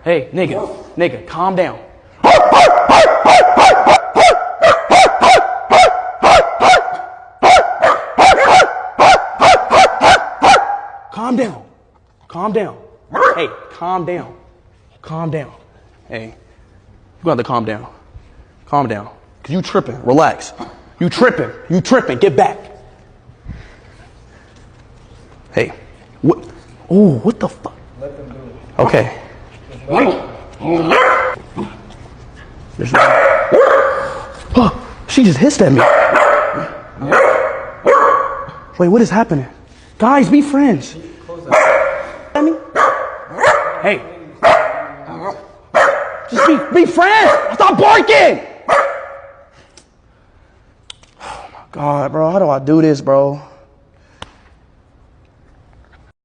Hey, nigga, calm down. Calm down. Calm down. Hey, calm down. Calm down. Hey, you got to calm down. Calm down. Cause you tripping. Relax. You tripping. You tripping. Get back. Hey, what? Ooh, what the fuck? Let them do it. Okay. There's no... She just hissed at me. Wait, what is happening? Guys, be friends. At me? Hey. Just be friends. Stop barking. Oh my God, bro. How do I do this, bro?